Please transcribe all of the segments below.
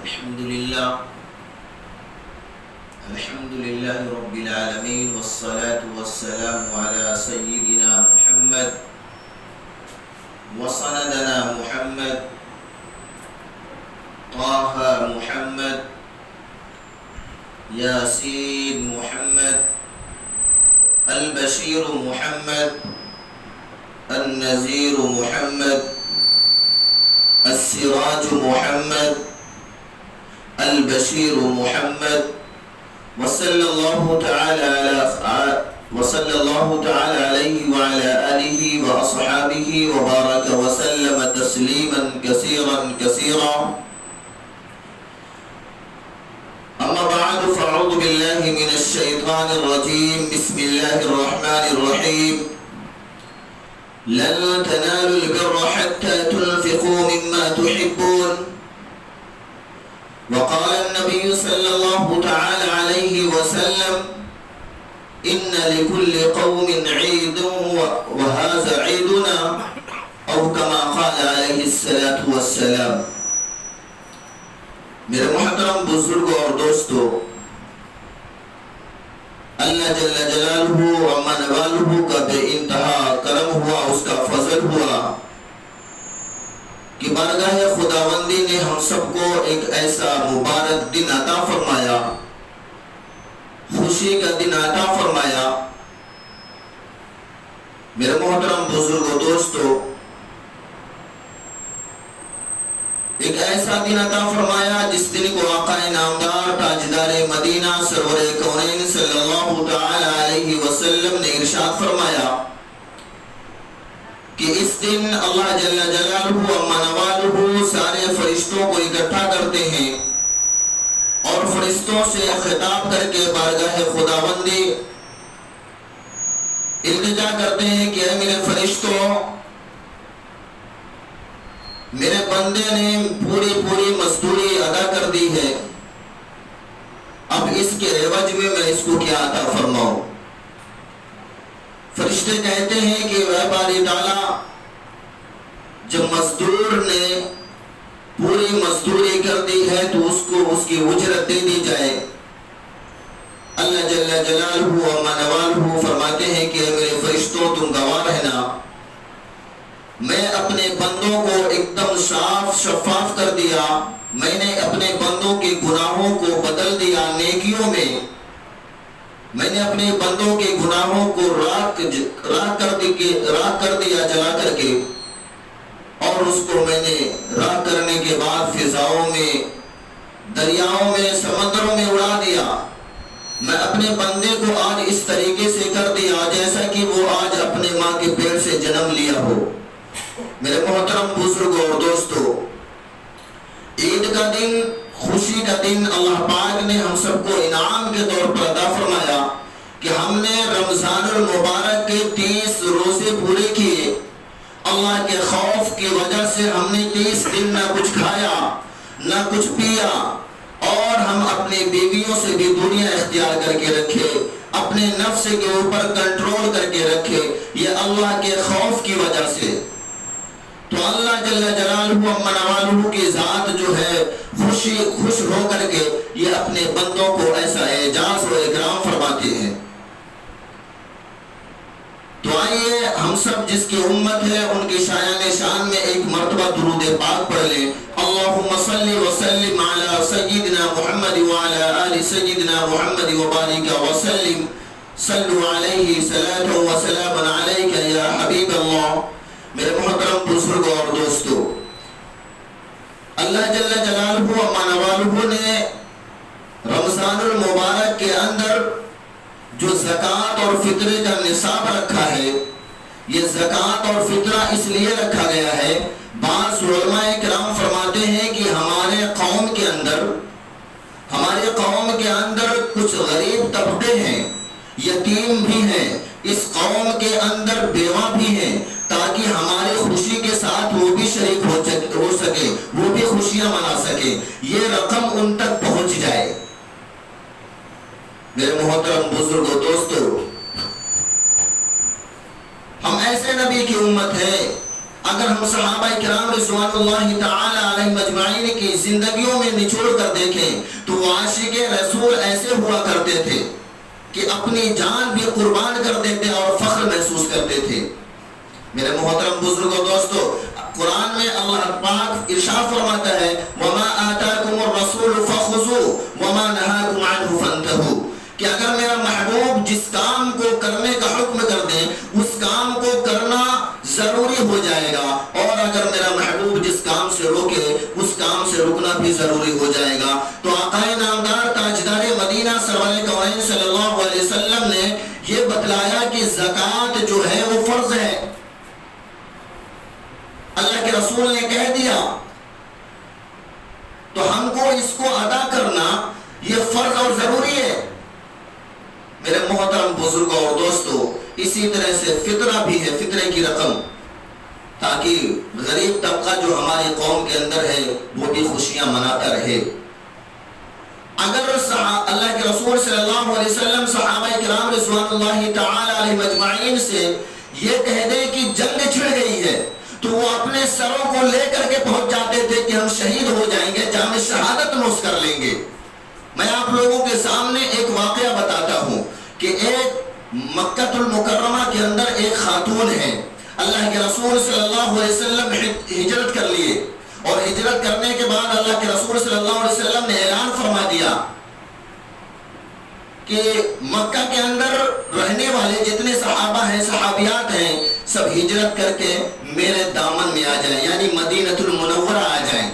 الحمد لله رب العالمين والصلاة والسلام على سيدنا محمد وسندنا محمد طه محمد ياسين محمد البشير محمد النذير محمد السراج محمد البشير محمد وصلى الله تعالى عليه وعلى آله وأصحابه وبارك وسلم تسليما كثيرا أما بعد فأعوذ بالله من الشيطان الرجيم بسم الله الرحمن الرحيم لن تنالوا البر حتى تنفقوا مما تحبون وقال النبي صلى الله تعالى عليه وسلم إن لكل قوم عيد وهذا عيدنا أو كما قال عليه الصلاة والسلام. میرے محترم بزرگوں اور دوستو، اللہ جل جلالہ عما نوالہ کا بے انتہا کرم ہوا، اس کا فضل ہوا کہ بارگاہ خداوندی نے ہم سب کو ایک ایسا مبارک دن عطا فرمایا، خوشی کا دن عطا فرمایا. میرے محترم بزرگوں دوستو، ایک ایسا دن عطا فرمایا جس دن کو آقا نامدار تاجدار مدینہ سرور کونین صلی اللہ تعالی علیہ وسلم نے ارشاد فرمایا کہ اس دن اللہ جل جلالہ عما نوالہ سارے فرشتوں کو اکٹھا کرتے ہیں اور فرشتوں سے خطاب کر کے بارگاہ خداوندی التجا کرتے ہیں کہ اے میرے فرشتوں، میرے بندے نے پوری مزدوری ادا کر دی ہے، اب اس کے عوض میں اس کو کیا عطا فرماؤں؟ فرشتے کہتے ہیں کہ اے باری تعالیٰ، جب مزدور نے پوری مزدوری کر دی ہے تو اس کو اس کی اجرت دے دی جائے. اللہ جل جلالہ عما نوالہ فرماتے ہیں کہ اے میرے فرشتوں، تم گواہ رہنا، میں اپنے بندوں کو ایک دم صاف شفاف کر دیا، میں نے اپنے بندوں کے گناہوں کو بدل دیا نیکیوں میں، میں نے اپنے بندوں کے گناہوں کو راک کر دیا جلا کر کے، اور اس کو میں نے راک کرنے کے بعد فضاؤں میں، دریاؤں میں، سمندروں میں اڑا دیا. میں اپنے بندے کو آج اس طریقے سے کر دیا جیسا کہ وہ آج اپنے ماں کے پیٹ سے جنم لیا ہو. میرے محترم بزرگوں اور دوستو، عید کا دن، خوشی کا دن اللہ پاک نے ہم سب کو انعام کے طور پر عطا فرمایا کہ ہم نے رمضان المبارک کے 30 روزے پورے کیے. اللہ کے خوف کی وجہ سے ہم نے 30 دن نہ کچھ کھایا نہ کچھ پیا، اور ہم اپنی بیویوں سے بھی دنیا اختیار کر کے رکھے، اپنے نفس کے اوپر کنٹرول کر کے رکھے، یہ اللہ کے خوف کی وجہ سے. تو اللہ جل جلالہ عما نوالہ کی ذات جو ہے خوش ہو کر کے یہ اپنے بندوں کو ایسا اعزاز و اکرام فرماتے ہیں. تو آئیے ہم سب جس کی امت ہے ان کی شان میں ایک مرتبہ درود پاک پڑھ لیں. اللہم صلی وسلم علی سیدنا محمد وعلی آل سیدنا محمد وبارک وسلم. صلو علیہ صلاۃ و سلام علیک یا حبیب اللہ. میرے محترم بزرگوں اور دوستو، اللہ جل جلالہ عما نوالہ نے رمضان المبارک کے اندر جو زکوٰۃ اور فطرے کا نصاب رکھا ہے، یہ زکوٰۃ اور فطرہ اس لیے رکھا گیا ہے، بعض علماء کرام فرماتے ہیں کہ ہمارے قوم کے اندر کچھ غریب طبقے ہیں، یتیم بھی ہیں، اس قوم کے اندر بیوہ بھی ہیں، تاکہ ہمارے خوشی کے ساتھ وہ بھی شریک ہو سکے، وہ بھی خوشیاں منا سکے، یہ رقم ان تک پہنچ جائے. میرے محترم بزرگوں دوستو، ہم ایسے نبی کی امت ہے، اگر ہم صحابہ کرام رضوان اللہ تعالی علیہم اجمعین کی زندگیوں میں نچوڑ کر دیکھیں تو وہ عاشق رسول ایسے ہوا کرتے تھے کہ اپنی جان بھی قربان کر دیتے اور فخر محسوس کرتے تھے۔ میرے محترم بزرگوں دوستو، قرآن میں اللہ پاک ارشاد فرماتا ہے وَمَا آتَاكُمُ الرَّسُولُ فَخُذُوهُ وَمَا نَهَاكُمْ عَنْهُ فَانْتَهُوا، کہ اگر میرا محبوب جس کام کو کرنے کا حکم کر دیں اس کام کو کرنا ضروری ہو جائے گا، اور اگر میرا محبوب جس کام سے روکے اس کام سے رکنا بھی ضروری ہو جائے گا۔ تو آقا نامدار تاجدار مدینہ سرور کونین صلی اللہ علیہ وسلم نے یہ بتلایا کہ زکوٰۃ جو ہے وہ فرض ہے۔ اللہ کے رسول نے کہہ دیا تو ہم کو اس کو ادا کرنا یہ فرض اور ضروری ہے۔ میرے محترم بزرگوں اور دوستو، اسی طرح سے فطرہ بھی ہے، فطرے کی رقم، تاکہ غریب طبقہ جو ہماری قوم کے اندر ہے وہ بھی خوشیاں مناتا رہے۔ اگر اللہ کے رسول صلی اللہ علیہ وسلم صحابہ کرام رضوان اللہ تعالی علیہم اجمعین سے یہ کہہ دے کہ جنگ چھڑ گئی ہے تو وہ اپنے سروں کو لے کر کے پہنچ جاتے تھے کہ ہم شہید ہو جائیں گے، جام شہادت نوش کر لیں گے۔ میں آپ لوگوں کے سامنے ایک واقعہ بتاتا ہوں کہ ایک مکہ المکرمہ کے اندر ایک خاتون ہے، اللہ کے رسول صلی اللہ علیہ وسلم ہجرت کر لیے، اور ہجرت کرنے کے بعد اللہ کے رسول صلی اللہ علیہ وسلم نے اعلان فرما دیا کہ مکہ کے اندر رہنے والے جتنے صحابہ ہیں، صحابیات ہیں، سب ہجرت کر کے میرے دامن میں آ جائیں، یعنی مدینہ المنورہ آ جائیں۔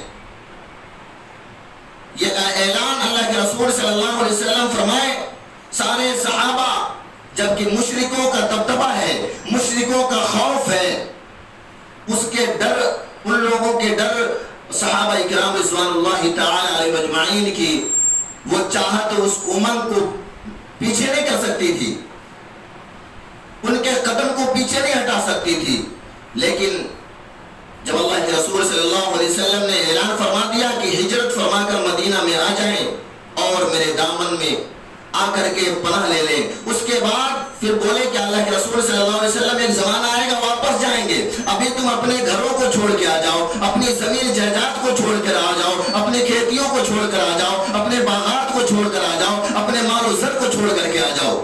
یہ اعلان اللہ کے رسول صلی اللہ علیہ وسلم فرمائے۔ سارے صحابہ، جبکہ مشرکوں کا دبدبہ ہے، مشرکوں کا خوف ہے، اس کے ڈر، ان لوگوں کے ڈر صحابہ کرام رضوان اللہ تعالی علیہ اجمعین کی وہ چاہت اس امنگ کو پیچھے نہیں کر سکتی تھی، ان کے قدم کو پیچھے نہیں ہٹا سکتی تھی۔ لیکن جب اللہ کے رسول صلی اللہ علیہ وسلم نے اعلان فرما دیا کہ ہجرت فرما کر مدینہ میں آ جائیں اور میرے دامن میں آ کر کے پناہ لے لیں، اس کے بعد پھر بولے کہ اللہ کے رسول صلی اللہ علیہ وسلم ایک زمانہ آئے گا واپس جائیں گے، ابھی تم اپنے گھروں کو چھوڑ کے آ جاؤ، اپنی زمین جائیداد کو چھوڑ کر آ جاؤ، اپنے کھیتیوں کو چھوڑ کر آ جاؤ، اپنے باغات کو چھوڑ کر آ جاؤ، اپنے مال و زر کو چھوڑ کر کے آ جاؤ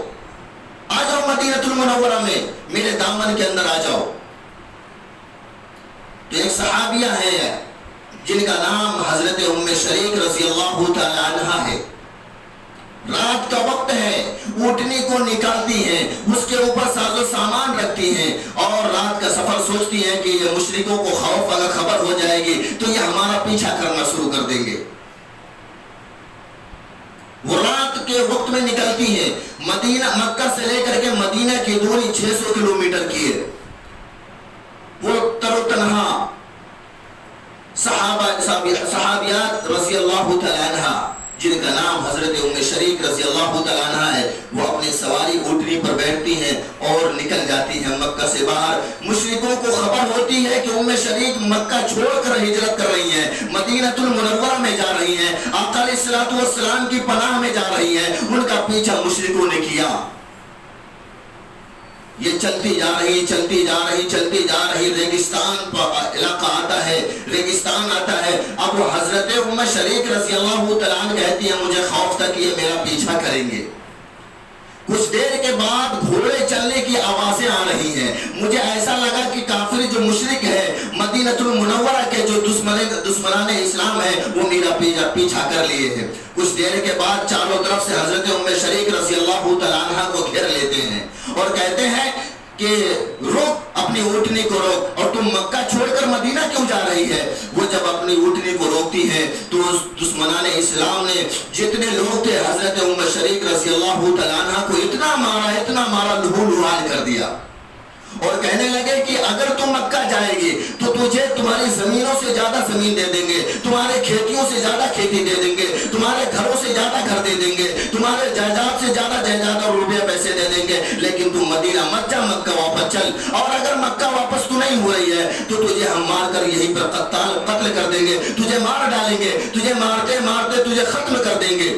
مدینہ المنورہ میں، میرے دامن کے اندر آ جاؤ۔ تو ایک صحابیہ ہے جن کا نام حضرت ام شریک رضی اللہ تعالی عنہ ہے، رات کا وقت ہے، اونٹنی کو نکالتی ہیں، اس کے اوپر ساز و سامان رکھتی ہیں، اور رات کا سفر سوچتی ہیں کہ یہ مشرکوں کو خوف اگر خبر ہو جائے گی تو یہ ہمارا پیچھا کرنا شروع کر دیں گے۔ وہ رات کے وقت میں نکلتی ہیں، مکہ سے لے کر کے مدینہ کی دوری 600 کلومیٹر کی ہے۔ وہ تر و تنہا صحابیات رضی اللہ تعالی عنہ جن کا نام حضرت ام شریک رضی اللہ تعالی عنہ ہے، وہ اپنی سواری اونٹنی پر بیٹھتی ہیں اور نکل جاتی ہیں مکہ سے باہر۔ مشرکوں کو خبر ہوتی ہے کہ ام شریک مکہ چھوڑ کر ہجرت کر رہی ہیں، مدینہ المنورہ میں جا رہی ہیں، آقا علیہ الصلوۃ والسلام کی پناہ میں جا رہی ہیں۔ ان کا پیچھا مشرکوں نے کیا، یہ چلتی جا رہی، ریگستان علاقہ آتا ہے، ریگستان آتا ہے۔ اب وہ حضرت ام شریک رضی اللہ تعالیٰ عنہ کہتی ہیں مجھے خوف تھا کہ یہ میرا پیچھا کریں گے۔ کچھ دیر کے بعد گھوڑے چلنے کی آوازیں آ رہی ہیں، مجھے ایسا لگا کہ کافر جو مشرک ہے مدینہ المنورہ کے جو دشمنان اسلام ہے وہ میرا پیچھا کر لیے ہیں۔ کچھ دیر کے بعد چاروں طرف سے حضرت ام شریک رضی اللہ تعالیٰ عنہ کو گھیر لیتے ہیں اور کہتے ہیں کہ روک، اپنی اونٹنی کو روک، اور تم مکہ چھوڑ کر مدینہ کیوں جا رہی ہے؟ وہ جب اپنی اونٹنی کو روکتی ہے تو اس دشمنان اسلام نے جتنے لوگ تھے حضرت ام شریک رضی اللہ تعالیٰ عنہ کو اتنا مارا لہو لہان کر دیا، اور کہنے لگے کہ اگر تم مکہ جائے گی تو تجھے تمہاری زمینوں سے زیادہ زمین دے دیں گے، تمہارے کھیتیوں سے زیادہ کھیتی دے دیں گے، تمہارے گھروں سے زیادہ گھر دے دیں گے، تمہارے جائیداد سے زیادہ جائیداد اور روپیہ پیسے دے دیں گے، لیکن تم مدینہ مت جا، مکہ واپس چل، اور اگر مکہ واپس تو نہیں ہو رہی ہے تو تجھے ہم مار کر یہیں پر قتل کر دیں گے، تجھے مار ڈالیں گے، تجھے مارتے مارتے تجھے ختم کر دیں گے۔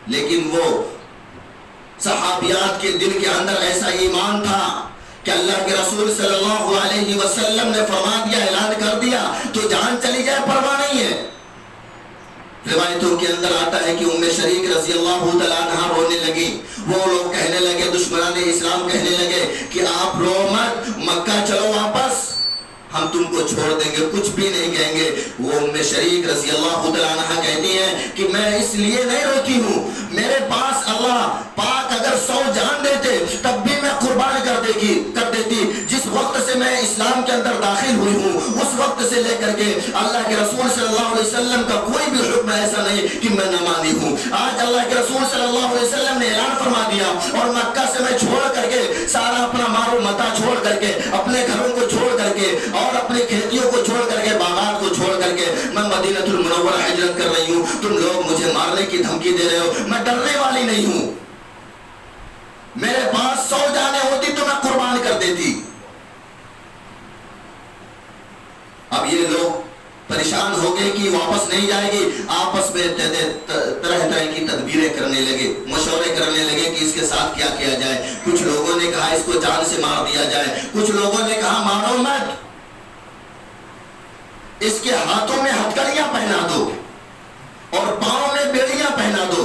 لیکن وہ صحابیات کے دل کے اندر ایسا ایمان تھا کہ اللہ کے رسول صلی اللہ علیہ وسلم نے فرما دیا، اعلان کر دیا تو جان چلی جائے پرواہ نہیں ہے۔ روایتوں کے اندر آتا ہے کہ ام شریک رضی اللہ تعالیٰ عنہ رونے لگی۔ وہ لوگ کہنے لگے، دشمنان اسلام کہنے لگے کہ آپ رو مت، مکہ چلو واپس، ہم تم کو چھوڑ دیں گے، کچھ بھی نہیں کہیں گے۔ وہ ام شریک رضی اللہ تعالیٰ عنہ کہتی ہے کہ میں اس لیے نہیں روتی ہوں، میرے پاس اللہ پاک اگر 100 جان دیتے تب بھی میں قربان کر دیتی۔ جس وقت سے میں اسلام کے اندر داخل ہوئی ہوں اس وقت سے لے کر کے اللہ کے رسول صلی اللہ علیہ وسلم کا کوئی بھی حکم ایسا نہیں کہ میں نہ مانی ہوں۔ آج اللہ کے رسول صلی اللہ علیہ وسلم نے اعلان فرما دیا اور مکہ سے میں چھوڑ کر کے، سارا اپنا مال و متاع چھوڑ کر کے، اپنے گھروں کو چھوڑ کر کے اور اپنی کھیتیوں کو چھوڑ کر کے، باغات کو چھوڑ کر کے میں مدینہ المنورہ ہجرت کر رہی ہوں۔ تم لوگ مجھے مارنے کی دھمکی دے رہے ہو، میں ڈرنے والی نہیں ہوں، میرے پاس 100 جانیں ہوتی تو میں قربان کر دیتی۔ اب یہ لوگ پریشان ہو گئے کہ واپس نہیں جائے گی، آپس میں طرح طرح کی تدبیریں کرنے لگے، مشورے کرنے لگے کہ اس کے ساتھ کیا کیا جائے۔ کچھ لوگوں نے کہا اس کو جان سے مار دیا جائے، کچھ لوگوں نے کہا مارو مت، اس کے ہاتھوں میں ہتھکڑیاں پہنا دو اور پاؤں میں بیڑیاں پہنا دو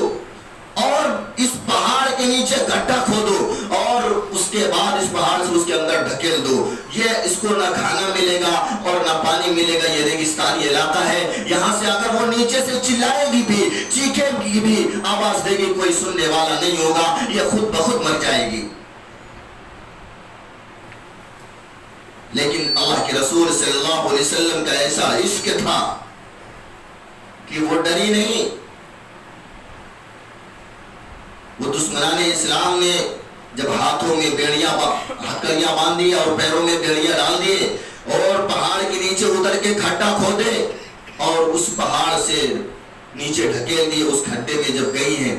اور اس پہاڑ کے نیچے گڈھا کھودو اور اس کے بعد اس پہاڑ سے اس کے اندر ڈھکیل دو۔ یہ اس کو نہ کھانا ملے گا اور نہ پانی ملے گا، یہ ریگستانی علاقہ ہے، یہاں سے اگر وہ نیچے سے چلائے گی بھی، چیخے گی بھی، آواز دے گی، کوئی سننے والا نہیں ہوگا، یہ خود بخود مر جائے گی۔ لیکن اللہ کے رسول صلی اللہ علیہ وسلم کا ایسا عشق تھا کہ وہ ڈری نہیں۔ وہ دشمنان اسلام نے جب ہاتھوں میں ہتھکڑیاں باندھ دی اور پیروں میں بیڑیاں ڈال دیے اور پہاڑ کے نیچے اتر کے کھڈا کھودے اور اس پہاڑ سے نیچے ڈھکیل دیے، اس کھڈے میں جب گئی ہیں،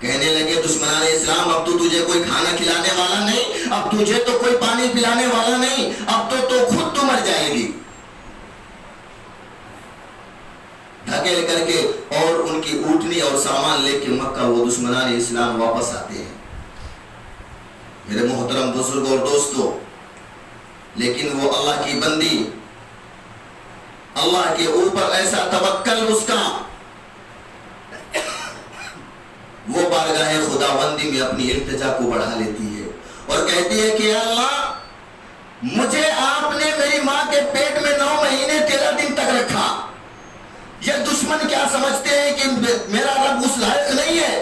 کہنے لگے دشمنان اسلام اب تو تجھے کوئی کھانا کھلانے والا نہیں، اب تجھے تو کوئی پانی پلانے والا نہیں، اب تو خود تو مر جائے گی۔ دھکیل کر کے اور ان کی اونٹنی اور سامان لے کے مکہ وہ دشمنان اسلام واپس آتے ہیں۔ میرے محترم بزرگ اور دوستو، لیکن وہ اللہ کی بندی، اللہ کے اوپر ایسا توکل اس کا، وہ بارگاہ خداوندی میں اپنی التجا کو بڑھا لیتی ہے اور کہتی ہے کہ اللہ مجھے آپ نے میری ماں کے پیٹ میں 9 مہینے 13 دن تک رکھا، یہ دشمن کیا سمجھتے ہیں کہ میرا رب اس لائق نہیں ہے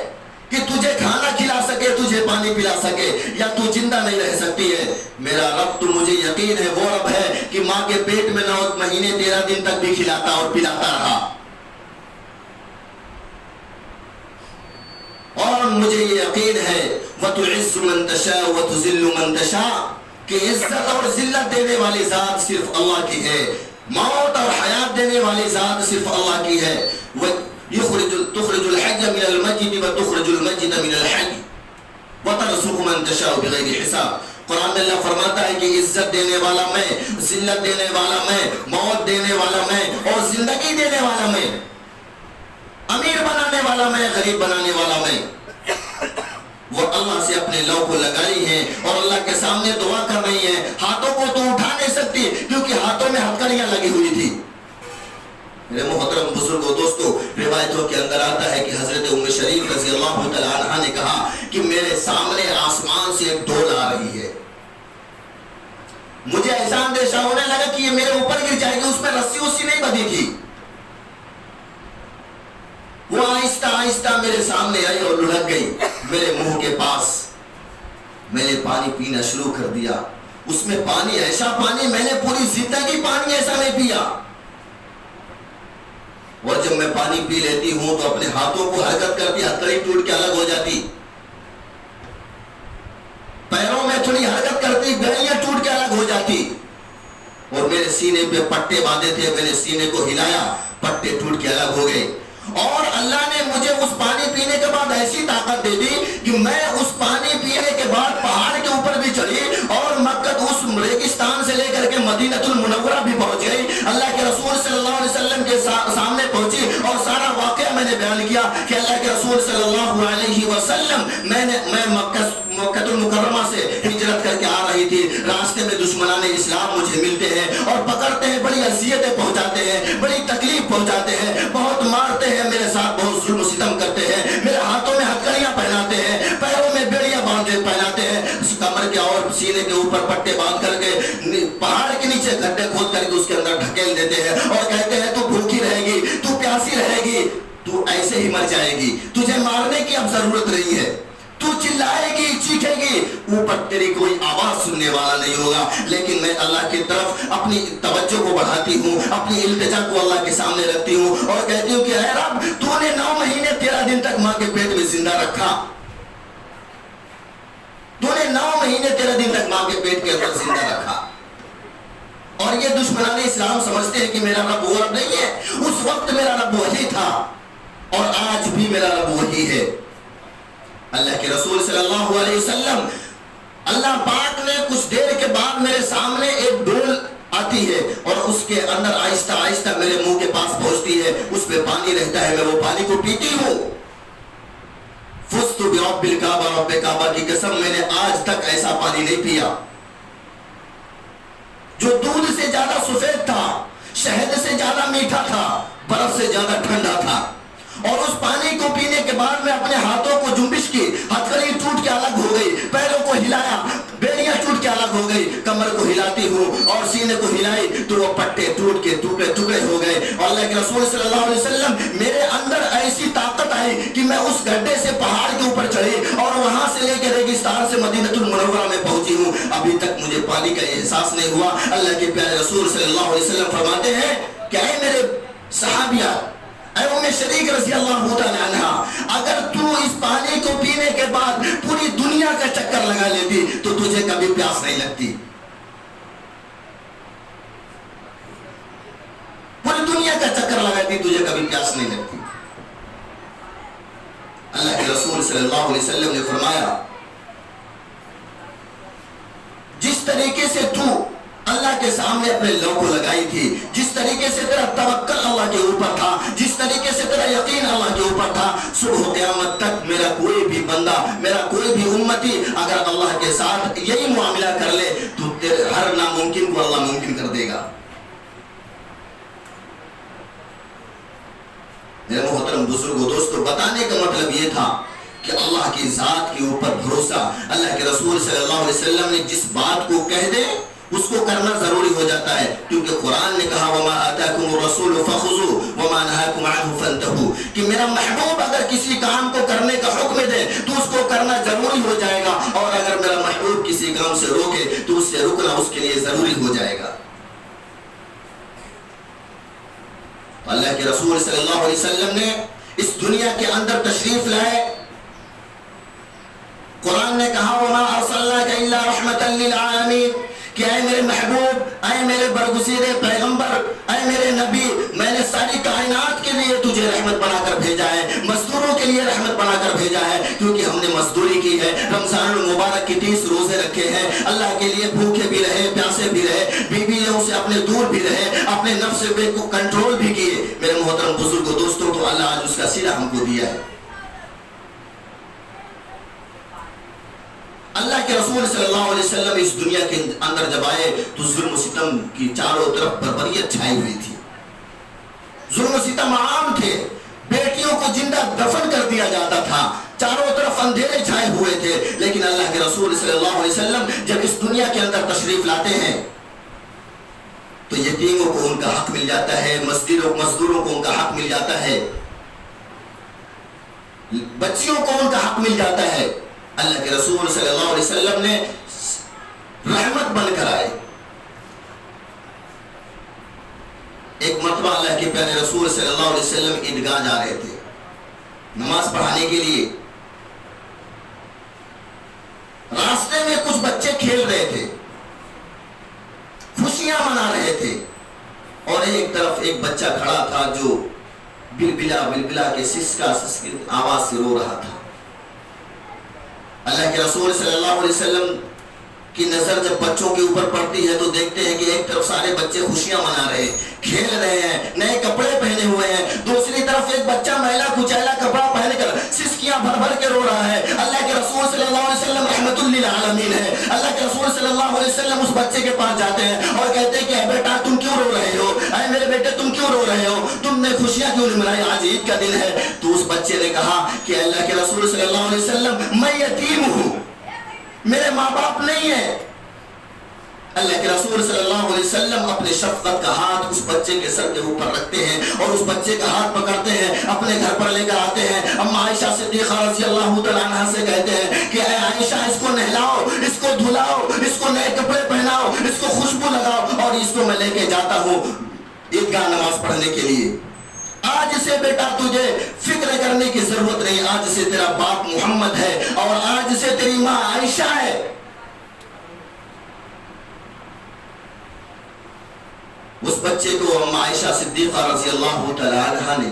کہ تجھے کھانا کھلا سکے، تجھے پانی پلا سکے، یا تو زندہ نہیں رہ سکتی ہے۔ میرا رب تو مجھے یقین ہے وہ رب ہے کہ ماں کے پیٹ میں 9 مہینے 13 دن تک بھی کھلاتا اور پلاتا رہا، اور مجھے یہ یقین ہے وَتُعِزُّ مَن تَشَاءُ وَتُذِلُّ مَن تَشَاءُ کہ عزت اور ذلت دینے والی ذات صرف اللہ کی ہے، موت اور حیات دینے والی ذات صرف اللہ کی ہے۔ تخرج الحج من الميت وتخرج الميت من الحي وترزق من تشاء بغیر حساب۔ قرآن میں اللہ فرماتا ہے کہ عزت دینے والا میں، ذلت دینے والا میں، موت دینے والا میں اور زندگی دینے والا میں، امیر بنانے والا میں، غریب بنانے والا میں۔ وہ اللہ سے اپنے لو کو لگائی ہیں اور اللہ کے سامنے دعا کر رہی ہیں، ہاتھوں کو تو اٹھا نہیں سکتی کیونکہ ہاتھوں میں ہتھکڑیاں لگی ہوئی تھی۔ میرے محترم بزرگوں دوستو، روایتوں کے اندر آتا ہے کہ حضرت ام شریف رضی اللہ تعالیٰ عنہ نے کہا کہ میرے سامنے آسمان سے ایک ڈول آ رہی ہے، مجھے ایسا اندیشہ ہونے لگا کہ یہ میرے اوپر گر جائے گی، اس میں رسی نہیں بندھی تھی۔ وہ آہستہ آہستہ میرے سامنے آئی اور لڑک گئی میرے منہ کے پاس۔ میں نے پانی پینا شروع کر دیا، اس میں پانی، ایسا پانی میں نے پوری زندگی پانی ایسا نہیں پیا، اور جب میں پانی پی لیتی ہوں تو اپنے ہاتھوں کو حرکت کرتی، ہتھکڑی ٹوٹ کے الگ ہو جاتی، پیروں میں تھوڑی حرکت کرتی، بیڑیاں ٹوٹ کے الگ ہو جاتی، اور میرے سینے پہ پٹے باندھے تھے، میں نے سینے کو ہلایا، پٹے ٹوٹ کے الگ ہو گئے، اور اللہ نے مجھے اس پانی پینے کے بعد ایسی طاقت دے دی کہ میں اس پانی پینے کے بعد پہاڑ کے اوپر بھی چڑھی اور مکہ اس ریگستان سے لے کر کے مدینہ المنورہ بھی پہنچ گئی، اللہ کے رسول صلی اللہ علیہ وسلم کے سامنے پہنچی اور سارا واقعہ میں نے بیان کیا کہ اللہ کے رسول صلی اللہ علیہ وسلم میں مکہ المکرمہ سے ہجرت کر کر کے آ رہی تھی، راستے میں دشمنان اسلام مجھے ملتے ہیں اور پکڑتے ہیں، بڑی اذیتیں پہنچاتے ہیں، بڑی تکلیف پہنچاتے ہیں، بہت مارتے ہیں، میرے ساتھ بہت ظلم و ستم کرتے ہیں، میرے ہاتھوں میں ہتھکڑیاں پہناتے ہیں، پیروں میں بیڑیاں پہناتے ہیں، کمر کے اور سینے کے اوپر پٹے باندھ کر کے پہاڑ کے نیچے گڈھے کھود کر کے اس کے اندر ڈھکیل دیتے ہیں اور کہتے ہیں تو بھوکی رہے گی، تو پیاسی رہے گی، تو ایسے ہی مر جائے گی، تجھے مارنے کی اب ضرورت نہیں ہے، تو چلائے گی، چیخے گی، اوپر تیری کوئی آواز سننے والا نہیں ہوگا۔ لیکن میں اللہ کی طرف اپنی توجہ کو بڑھاتی ہوں، اپنی التجا کو اللہ کے سامنے رکھتی ہوں اور کہتی ہوں کہ اے رب، تو نے 9 مہینے 13 دن تک ماں کے پیٹ میں زندہ رکھا، تو نے 9 مہینے 13 دن تک ماں کے پیٹ کے اندر زندہ رکھا، اور یہ دشمنان اسلام سمجھتے ہیں کہ میرا رب وہ رب نہیں ہے۔ اس وقت میرا رب وہی تھا اور آج بھی میرا رب وہی ہے۔ اللہ کے رسول صلی اللہ علیہ وسلم، اللہ پاک نے کچھ دیر کے بعد میرے سامنے ایک ڈول آتی ہے اور اس کے اندر آہستہ آہستہ میرے منہ کے پاس پہنچتی ہے، اس پہ پانی رہتا ہے، میں وہ پانی کو پیتی ہوں۔ فزت برب الکعبہ، رب کعبہ کی قسم، میں نے آج تک ایسا پانی نہیں پیا جو دودھ سے زیادہ سفید تھا، شہد سے زیادہ میٹھا تھا، برف سے زیادہ ٹھنڈا تھا۔ اور اس پانی کو پینے کے بعد میں اپنے ہاتھوں کو جنبش کی، ہتھکڑی ٹوٹ کے الگ ہو گئی، پیروں کو ہلایا، بیڑیاں ٹوٹ کے الگ ہو گئی، کمر کو ہلاتی ہوں اور سینے کو ہلائی تو وہ پٹے ٹوٹ کے ٹکڑے ٹکڑے ہو گئے۔ اور اللہ کے رسول صلی اللہ علیہ وسلم، میرے اندر ایسی طاقت آئی کہ میں اس گڈھے سے پہاڑ کے اوپر چڑھی اور وہاں سے لے کے ریگستان سے مدینہ المنورہ میں پہنچی ہوں، ابھی تک مجھے پانی کا احساس نہیں ہوا۔ اللہ کے پیارے رسول صلی اللہ علیہ وسلم فرماتے ہیں کہ اے میرے صحابیہ، اے ام شریک رضی اللہ تعالی عنہ، اگر تو اس پانی کو پینے کے بعد پوری دنیا کا چکر لگا لیتی تو تجھے کبھی پیاس نہیں لگتی، پوری دنیا کا چکر لگاتی تجھے کبھی پیاس نہیں لگتی۔ اللہ کے رسول صلی اللہ علیہ وسلم نے فرمایا، جس طریقے سے تو اللہ کے سامنے اپنے لو کو لگائی تھی، جس طریقے سے تیرا توکل اللہ کے اوپر تھا، جس طریقے سے تیرا یقین اللہ کے اوپر تھا، صبح قیامت تک میرا کوئی بھی بندہ، میرا کوئی بھی امتی اگر اللہ کے ساتھ یہی معاملہ کر لے تو تیرے ہر ناممکن کو اللہ ممکن کر دے گا۔ میرے محترم بزرگوں، دوستو، بتانے کا مطلب یہ تھا کہ اللہ کی ذات کے اوپر بھروسہ، اللہ کے رسول صلی اللہ علیہ وسلم نے جس بات کو کہہ دے اس کو کرنا ضروری ہو جاتا ہے، کیونکہ قرآن نے کہا وَمَا آتَاكُمُ الرَّسُولُ فَخُذُوهُ وَمَا نَهَاكُمْ عَنْهُ فَانْتَهُوا، کہ میرا محبوب اگر کسی کام کو کرنے کا حکم دے تو اس کو کرنا ضروری ہو جائے گا، اور اگر میرا محبوب کسی کام سے روکے تو اس سے رکنا اس کے لیے ضروری ہو جائے گا۔ اللہ کے رسول صلی اللہ علیہ وسلم نے اس دنیا کے اندر تشریف لائے، قرآن نے کہا وَمَا أَرْسَلْنَاكَ إِلَّا رَحْمَةً لِلْعَالَمِينَ، کہ اے میرے محبوب، اے میرے برگزیدے پیغمبر، اے میرے نبی، میں نے ساری کائنات کے لیے تجھے رحمت بنا کر بھیجا ہے، مزدوروں کے لیے رحمت بنا کر بھیجا ہے، کیونکہ ہم نے مزدوری کی ہے، رمضان المبارک کی 30 روزے رکھے ہیں، اللہ کے لیے بھوکے بھی رہے، پیاسے بھی رہے، بیویوں سے اپنے دور بھی رہے، اپنے نفس کو کنٹرول بھی کیے۔ میرے محترم بزرگوں، دوستوں، تو اللہ آج اس کا صلہ ہم کو دیا ہے۔ اللہ کے رسول صلی اللہ علیہ وسلم اس دنیا کے اندر جب آئے تو ظلم و ستم کی چاروں طرف بربریت چھائی ہوئی تھی، ظلم و ستم عام تھے، بیٹیوں کو زندہ دفن کر دیا جاتا تھا، چاروں طرف اندھیرے چھائے ہوئے تھے، لیکن اللہ کے رسول صلی اللہ علیہ وسلم جب اس دنیا کے اندر تشریف لاتے ہیں تو یتیموں کو ان کا حق مل جاتا ہے، مزدوروں کو ان کا حق مل جاتا ہے، بچیوں کو ان کا حق مل جاتا ہے۔ اللہ کے رسول صلی اللہ علیہ وسلم نے رحمت بن کر آئے۔ ایک مرتبہ اللہ کے پیارے رسول صلی اللہ علیہ وسلم عیدگاہ جا رہے تھے نماز پڑھانے کے لیے، راستے میں کچھ بچے کھیل رہے تھے، خوشیاں منا رہے تھے، اور ایک طرف ایک بچہ کھڑا تھا جو بلبلا بلبلا کے سسکا آواز سے رو رہا تھا۔ اللہ کے رسول صلی اللہ علیہ وسلم کی نظر جب بچوں کے اوپر پڑتی ہے تو دیکھتے ہیں کہ ایک طرف سارے بچے خوشیاں منا رہے ہیں، کھیل رہے ہیں، نئے کپڑے پہنے ہوئے ہیں، دوسری طرف ایک بچہ میلا کچیلا کپڑا پہن کر سسکیاں بھر بھر کے رو رہا ہے۔ اللہ کے رسول صلی اللہ علیہ وسلم رحمت للعالمین ہے. اللہ کے رسول صلی اللہ علیہ وسلم اس بچے کے پاس جاتے ہیں اور کہتے ہیں کہ اے بیٹا تم کیوں رو رہے ہو, اے میرے بیٹے تم کیوں رو رہے ہو, تم نے خوشیاں کیوں نہیں منائی, آج عید کا دن ہے. تو اس بچے نے کہا کہ اللہ کے رسول صلی اللہ علیہ وسلم میں یتیم ہوں, میرے ماں باپ نہیں ہیں. اللہ کے رسول صلی اللہ علیہ وسلم اپنے شفقت کا ہاتھ اس بچے کے سر کے اوپر رکھتے ہیں اور اس بچے کا ہاتھ پکڑتے ہیں, اپنے گھر پر لے کر آتے ہیں. اما عائشہ صدیقہ رضی اللہ تعالیٰ عنہا سے کہتے ہیں کہ اے عائشہ اس کو نہلاؤ, اس کو دھلاؤ, اس کو نئے کپڑے پہناؤ, اس کو خوشبو لگاؤ اور اس کو میں لے کے جاتا ہوں عیدگاہ نماز پڑھنے کے لیے. آج سے بیٹا تجھے فکر کرنے کی ضرورت نہیں, آج سے تیرا باپ محمد ہے اور آج سے تیری ماں عائشہ ہے. اس بچے کو اما عائشہ صدیقہ رضی اللہ تعالیٰ عنہا نے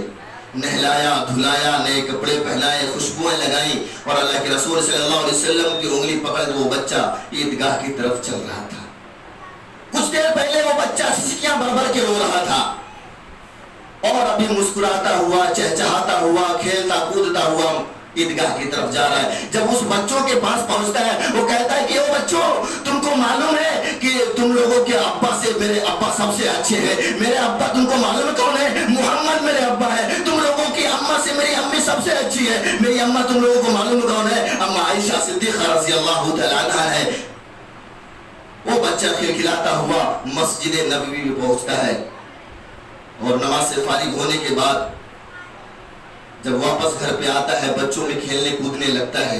نہلایا, دھلایا, نئے کپڑے پہنائے, خوشبوئیں لگائیں اور اللہ کے رسول صلی اللہ علیہ وسلم کی انگلی پکڑ وہ بچہ عیدگاہ کی طرف چل رہا تھا. کچھ دیر پہلے وہ بچہ سسکیاں بھر بھر کے رو رہا تھا اور ابھی مسکراتا ہوا, چہچہاتا ہوا, کھیلتا کودتا ہوا عیدگاہ کی طرف جا رہا ہے. جب اس بچوں کے پاس پہنچتا ہے وہ کہتا ہے کہ او بچوں, تم کو معلوم ہے کہ تم لوگوں کے ابا سے میرے ابا سب سے اچھے ہیں, میرے ابا تم کو معلوم ہے کون ہے, محمد میرے ابا ہے. تم لوگوں کی اماں سے میری امی سب سے اچھی ہے, میری اماں تم لوگوں کو معلوم کون ہے, اما عائشہ صدیقہ رضی اللہ تعالیٰ عنہا ہے. وہ بچہ کھلکھلاتا ہوا مسجد نبوی میں پہنچتا ہے اور نماز سے فارغ ہونے کے بعد جب واپس گھر پہ آتا ہے بچوں میں کھیلنے کودنے لگتا ہے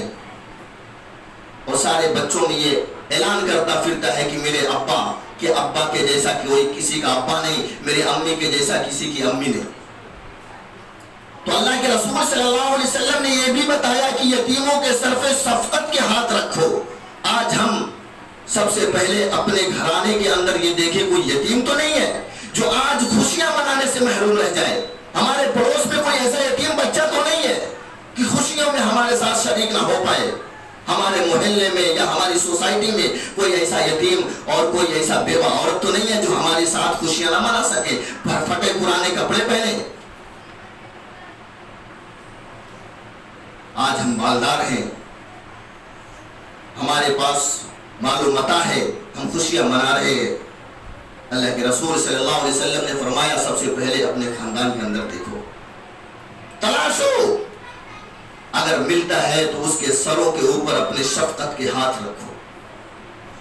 اور سارے بچوں میں یہ اعلان کرتا پھرتا ہے کہ میرے ابا کے جیسا کوئی کسی کا ابا نہیں, میری امی کے جیسا کسی کی امی نہیں. تو اللہ کے رسول صلی اللہ علیہ وسلم نے یہ بھی بتایا کہ یتیموں کے سر پہ شفقت کے ہاتھ رکھو. آج ہم سب سے پہلے اپنے گھرانے کے اندر یہ دیکھیں کوئی یتیم تو نہیں ہے جو آج خوشیاں منانے سے محروم رہ جائے. ہمارے پڑوس میں کوئی ایسا یتیم بچہ تو نہیں ہے کہ خوشیوں میں ہمارے ساتھ شریک نہ ہو پائے. ہمارے محلے میں یا ہماری سوسائٹی میں کوئی ایسا یتیم اور کوئی ایسا بیوہ عورت تو نہیں ہے جو ہمارے ساتھ خوشیاں نہ منا سکے, پھٹے پرانے کپڑے پہنے. آج ہم مالدار ہیں, ہمارے پاس مال و متاع ہے, ہم خوشیاں منا رہے ہیں. اللہ کے رسول صلی اللہ علیہ وسلم نے فرمایا سب سے پہلے اپنے خاندان کے اندر دیکھو, تلاشو, اگر ملتا ہے تو اس کے سروں کے اوپر اپنے شفقت کے ہاتھ رکھو,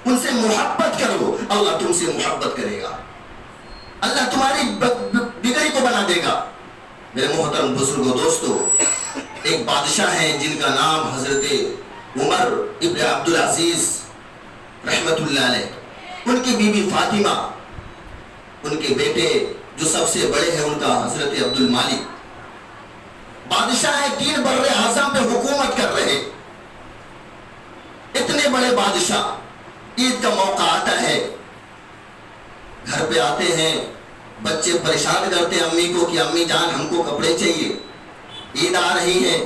ان سے محبت کرو, اللہ تم سے محبت کرے گا, اللہ تمہاری بگڑی کو بنا دے گا. میرے محترم بزرگوں دوستو, ایک بادشاہ ہیں جن کا نام حضرت عمر ابن عبدالعزیز رحمت اللہ علیہ, ان کی بیوی فاطمہ, ان کے بیٹے جو سب سے بڑے ہیں ان کا حضرت عبد المالک. بادشاہ 3 بر اعظم پہ حکومت کر رہے, اتنے بڑے بادشاہ. عید کا موقع آتا ہے, گھر پہ آتے ہیں, بچے پریشان کرتے ہیں امی کو کہ امی جان ہم کو کپڑے چاہیے, عید آ رہی ہے,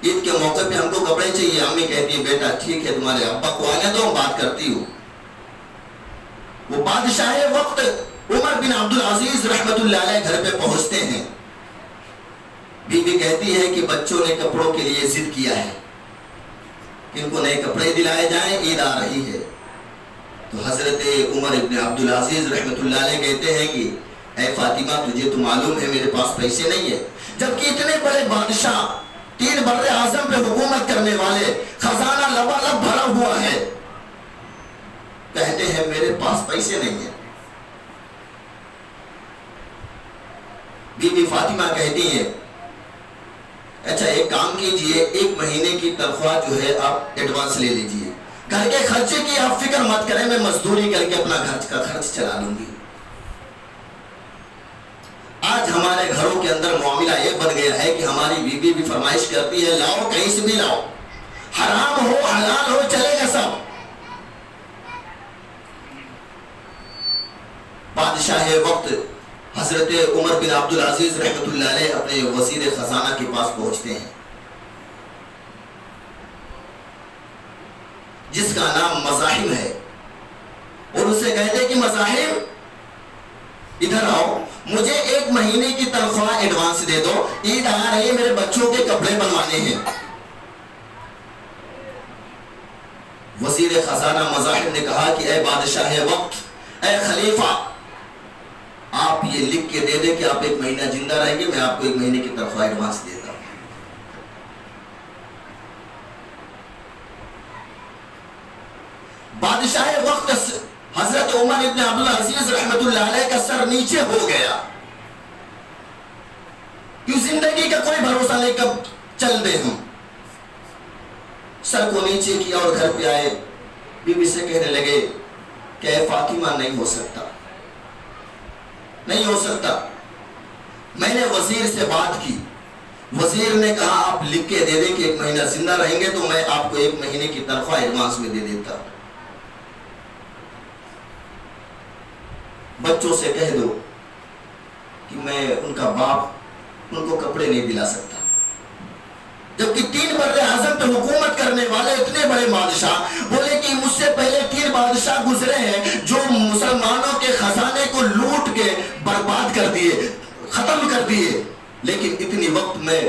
عید کے موقع پہ ہم کو کپڑے چاہیے. امی کہتی ہے بیٹا ٹھیک ہے تمہارے ابا کو آنے دو, بات کرتی ہوں. وہ بادشاہ وقت عمر بن عبدالعزیز رحمت اللہ علیہ گھر پہ پہنچتے ہیں. بیوی کہتی ہے کہ بچوں نے کپڑوں کے لیے ضد کیا ہے کہ ان کو نئے کپڑے دلائے جائیں, عید آ رہی ہے. تو حضرت عمر بن عبدالعزیز رحمت اللہ علیہ کہتے ہیں کہ اے فاطمہ تجھے تو معلوم ہے میرے پاس پیسے نہیں ہے, جبکہ اتنے بڑے بادشاہ 3 بر اعظم پہ حکومت کرنے والے, خزانہ لبالب بھرا ہوا ہے, کہتے ہیں میرے پاس پیسے نہیں ہیں. بیوی فاطمہ کہتی ہیں اچھا ایک کام کیجئے, 1 مہینے کی تنخواہ جو ہے آپ ایڈوانس لے لیجئے, گھر کے خرچے کی آپ فکر مت کریں, میں مزدوری کر کے اپنا گھر کا خرچ چلا لوں گی. آج ہمارے گھروں کے اندر معاملہ یہ بن گیا ہے کہ ہماری بیوی بھی فرمائش کرتی ہے لاؤ کہیں سے بھی لاؤ, حرام ہو حلال ہو چلے گا سب. بادشاہ وقت حضرت عمر بن عبدالعزیز رحمت اللہ علیہ اپنے وزیر خزانہ کے پاس پہنچتے ہیں جس کا نام مزاحم ہے, اور اسے کہتے ہیں کہ مزاحم ادھر آؤ, مجھے 1 مہینے کی تنخواہ ایڈوانس دے دو, عید آ رہی ہے, میرے بچوں کے کپڑے بنوانے ہیں. وزیر خزانہ مزاحم نے کہا کہ اے بادشاہ وقت، اے خلیفہ، آپ یہ لکھ کے دے دیں کہ آپ 1 مہینہ زندہ رہیں گے، میں آپ کو 1 مہینے کی تنخواہ ایڈوانس دیتا ہوں۔ بادشاہ وقت حضرت عمر ابن عبدالعزیز رحمت اللہ علیہ کا سر نیچے ہو گیا، کیوں زندگی کا کوئی بھروسہ نہیں کب چل دے ہم۔ سر کو نیچے کیا اور گھر پہ آئے، بیوی سے کہنے لگے کہ اے فاطمہ، نہیں ہو سکتا، نہیں ہو سکتا۔ میں نے وزیر سے بات کی، وزیر نے کہا آپ لکھ کے دے دیں کہ 1 مہینہ زندہ رہیں گے تو میں آپ کو 1 مہینے کی تنخواہ ایڈوانس میں دے دیتا۔ بچوں سے کہہ دو کہ میں ان کا باپ ان کو کپڑے نہیں دلا سکتا۔ جبکہ 3 بر اعظم پہ حکومت کرنے والے اتنے بڑے بادشاہ بولے کہ مجھ سے پہلے 3 بادشاہ گزرے ہیں جو مسلمانوں کے خزانے کو لوٹ کے برباد کر دیے، ختم کر دیے، لیکن اتنی وقت میں